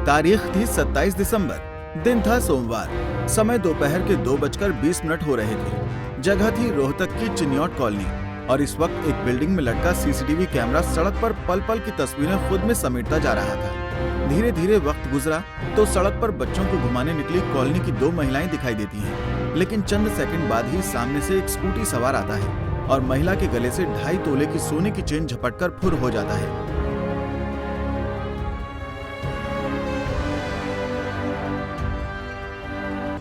तारीख थी 27 दिसंबर। दिन था सोमवार। समय दोपहर के 2:20 हो रहे थे। जगह थी रोहतक की चिन्योट कॉलोनी और इस वक्त एक बिल्डिंग में लटका सीसीटीवी कैमरा सड़क पर पल पल की तस्वीरें खुद में समेटता जा रहा था। धीरे धीरे वक्त गुजरा तो सड़क पर बच्चों को घुमाने निकली कॉलोनी की 2 महिलाएं दिखाई देती हैं। लेकिन चंद सेकंड बाद ही सामने से एक स्कूटी सवार आता है और महिला के गले से 2.5 तोले की सोने की चेन झपटकर फुर हो जाता है।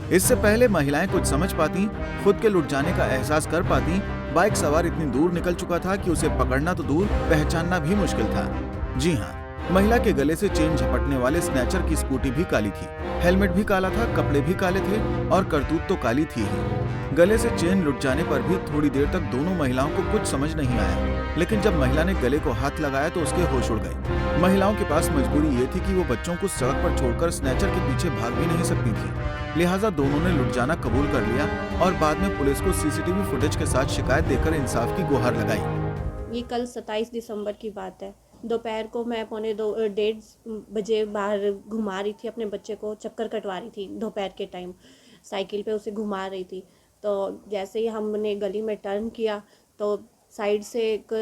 इससे पहले महिलाएं कुछ समझ पाती, खुद के लुट जाने का एहसास कर पाती, बाइक सवार इतनी दूर निकल चुका था कि उसे पकड़ना तो दूर, पहचानना भी मुश्किल था। जी हाँ, महिला के गले से चेन झपटने वाले स्नैचर की स्कूटी भी काली थी, हेलमेट भी काला था, कपड़े भी काले थे और करतूत तो काली थी ही। गले से चेन लुट जाने पर भी थोड़ी देर तक दोनों महिलाओं को कुछ समझ नहीं आया, लेकिन जब महिला ने गले को हाथ लगाया तो उसके होश उड़ गए। महिलाओं के पास मजबूरी ये थी कि वो बच्चों को सड़क पर छोड़कर स्नैचर के पीछे भाग भी नहीं सकती थी, लिहाजा दोनों ने लुट जाना कबूल कर लिया और बाद में पुलिस को सीसीटीवी फुटेज के साथ शिकायत देकर इंसाफ की गुहार लगाई। ये कल 27 दिसंबर की बात है। दोपहर को मैं 1:30 बजे बाहर घुमा रही थी अपने बच्चे को, चक्कर कटवा रही थी दोपहर के टाइम, साइकिल पे उसे घुमा रही थी। तो जैसे ही हमने गली में टर्न किया तो साइड से एक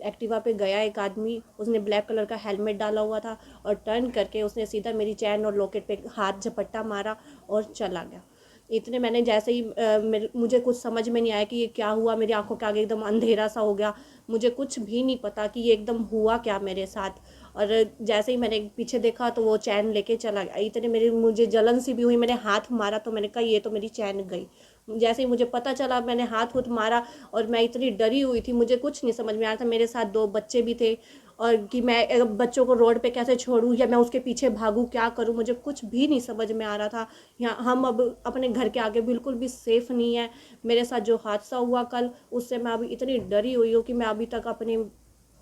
एक्टिवा पे गया एक आदमी, उसने ब्लैक कलर का हेलमेट डाला हुआ था और टर्न करके उसने सीधा मेरी चैन और लॉकेट पे हाथ झपट्टा मारा और चला गया। इतने मैंने जैसे ही मुझे कुछ समझ में नहीं आया कि ये क्या हुआ। मेरी आंखों के आगे एकदम अंधेरा सा हो गया, मुझे कुछ भी नहीं पता कि ये एकदम हुआ क्या मेरे साथ। और जैसे ही मैंने पीछे देखा तो वो चैन लेके चला गया। इतने मुझे जलन सी भी हुई, मैंने हाथ मारा तो मैंने कहा ये तो मेरी चैन गई। जैसे ही मुझे पता चला मैंने हाथ मारा और मैं इतनी डरी हुई थी, मुझे कुछ नहीं समझ में आ रहा था। मेरे साथ 2 बच्चे भी थे और कि मैं बच्चों को रोड पे कैसे छोड़ूं या मैं उसके पीछे भागूं, क्या करूं, मुझे कुछ भी नहीं समझ में आ रहा था। यहाँ हम अब अपने घर के आगे बिल्कुल भी सेफ़ नहीं है। मेरे साथ जो हादसा हुआ कल, उससे मैं अभी इतनी डरी हुई हूँ कि मैं अभी तक अपने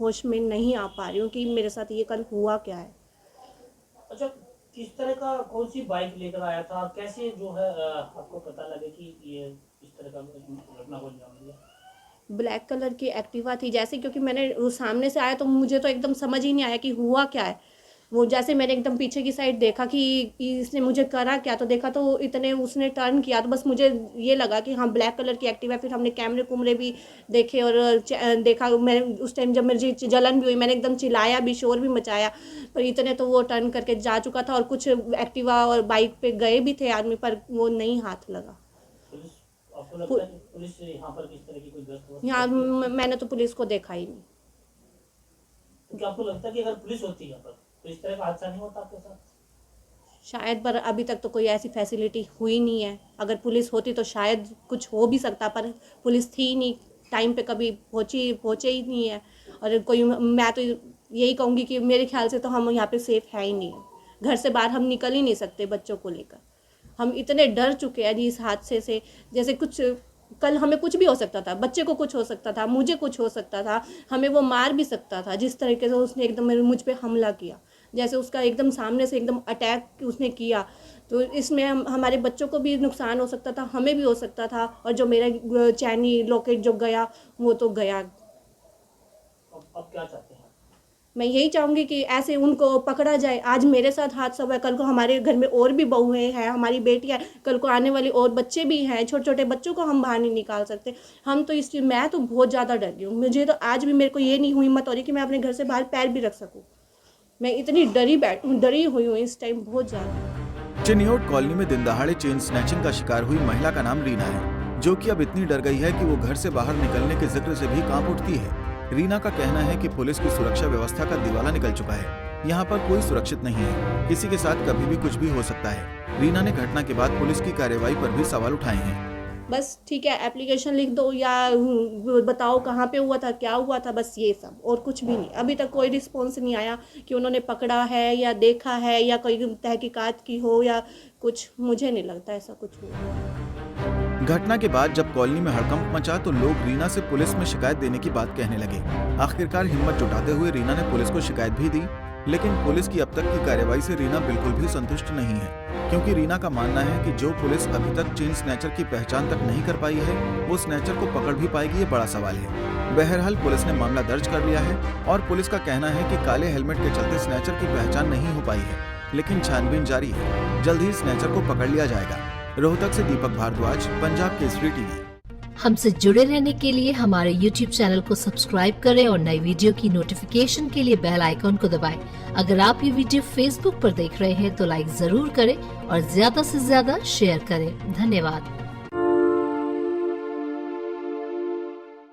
होश में नहीं आ पा रही हूँ कि मेरे साथ ये कल हुआ क्या है। अच्छा, किस तरह का, कौन सी बाइक लेकर आया था, कैसे जो है आपको पता लगे कि ये इस तरह का घटना को अंजाम दिया? ब्लैक कलर की एक्टिवा थी। जैसे क्योंकि मैंने वो सामने से आया तो मुझे तो एकदम समझ ही नहीं आया कि हुआ क्या है। वो जैसे मैंने एकदम पीछे की साइड देखा कि इसने मुझे करा क्या, तो देखा तो इतने उसने टर्न किया तो बस मुझे ये लगा कि हाँ ब्लैक कलर की एक्टिवा है। फिर हमने कैमरे कुमरे भी देखे और देखा। मैंने उस टाइम जब मेरी जलन भी हुई, मैंने एकदम चिल्लाया भी, शोर भी मचाया, पर इतने तो वो टर्न करके जा चुका था। और कुछ एक्टिवा और बाइक पे गए भी थे आदमी, पर वो नहीं हाथ लगा। आपको लगता है कि पुलिस यहाँ पर किस तरह की कोई गश्त? यहाँ मैंने तो पुलिस को देखा ही नहीं। तो क्या आपको लगता है कि अगर पुलिस होती यहाँ पर तो इस तरह का हादसा नहीं होता आपके साथ? शायद, पर अभी तक तो कोई ऐसी फैसिलिटी हुई नहीं है। अगर पुलिस होती तो शायद कुछ हो भी सकता, पर पुलिस थी नहीं, टाइम पे कभी पहुँचे ही नहीं है। और कोई, मैं तो यही कहूँगी कि मेरे ख्याल से तो हम यहाँ पे सेफ है ही नहीं। घर से बाहर हम निकल ही नहीं सकते बच्चों को लेकर। हम इतने डर चुके हैं इस हादसे से। जैसे कुछ कल हमें कुछ भी हो सकता था, बच्चे को कुछ हो सकता था, मुझे कुछ हो सकता था, हमें वो मार भी सकता था। जिस तरीके से उसने एकदम मुझ पे हमला किया, जैसे उसका एकदम सामने से एकदम अटैक उसने किया, तो इसमें हमारे बच्चों को भी नुकसान हो सकता था, हमें भी हो सकता था। और जो मेरा चैनी लॉकेट जो गया वो तो गया। अब क्या चाहते हैं? मैं यही चाहूँगी कि ऐसे उनको पकड़ा जाए। आज मेरे साथ हादसा हुआ है, कल को हमारे घर में और भी बहुएं हैं, हमारी बेटियाँ, कल को आने वाली और बच्चे भी हैं। छोटे छोटे बच्चों को हम बाहर नहीं निकाल सकते। हम तो मैं तो बहुत ज़्यादा डर गई हूँ। मुझे तो आज भी मेरे को ये नहीं हुई हिम्मत हो रही कि मैं अपने घर से बाहर पैर भी रख सकूँ। मैं इतनी डरी हुई हूँ इस टाइम, बहुत ज़्यादा। चिन्योट कॉलोनी में दिन दहाड़े चेन स्नैचिंग का शिकार हुई महिला का नाम रीना है, जो कि अब इतनी डर गई है कि वो घर से बाहर निकलने के जिक्र से भी कांप उठती है। रीना का कहना है कि पुलिस की सुरक्षा व्यवस्था का दिवाला निकल चुका है। यहाँ पर कोई सुरक्षित नहीं है, किसी के साथ कभी भी कुछ भी हो सकता है। रीना ने घटना के बाद पुलिस की कार्रवाई पर भी सवाल उठाए हैं। बस ठीक है, एप्लीकेशन लिख दो या बताओ कहाँ पे हुआ था, क्या हुआ था, बस ये सब, और कुछ भी नहीं। अभी तक कोई रिस्पॉन्स नहीं आया कि उन्होंने पकड़ा है या देखा है या कोई तहकीकात की हो या कुछ। मुझे नहीं लगता ऐसा कुछ हुआ। घटना के बाद जब कॉलोनी में हड़कंप मचा तो लोग रीना से पुलिस में शिकायत देने की बात कहने लगे। आखिरकार हिम्मत जुटाते हुए रीना ने पुलिस को शिकायत भी दी, लेकिन पुलिस की अब तक की कार्रवाई से रीना बिल्कुल भी संतुष्ट नहीं है, क्योंकि रीना का मानना है कि जो पुलिस अभी तक चेन स्नैचर की पहचान तक नहीं कर पाई है, वो स्नैचर को पकड़ भी पाएगी, ये बड़ा सवाल है। बहरहाल पुलिस ने मामला दर्ज कर लिया है और पुलिस का कहना है कि काले हेलमेट के चलते स्नैचर की पहचान नहीं हो पाई है। लेकिन छानबीन जारी है। जल्द ही स्नैचर को पकड़ लिया जाएगा। रोहतक से दीपक भारद्वाज, पंजाब केसरी टीवी। हमसे जुड़े रहने के लिए हमारे YouTube चैनल को सब्सक्राइब करें और नई वीडियो की नोटिफिकेशन के लिए बेल आइकॉन को दबाएं। अगर आप ये वीडियो Facebook पर देख रहे हैं तो लाइक जरूर करें और ज्यादा से ज्यादा शेयर करें। धन्यवाद।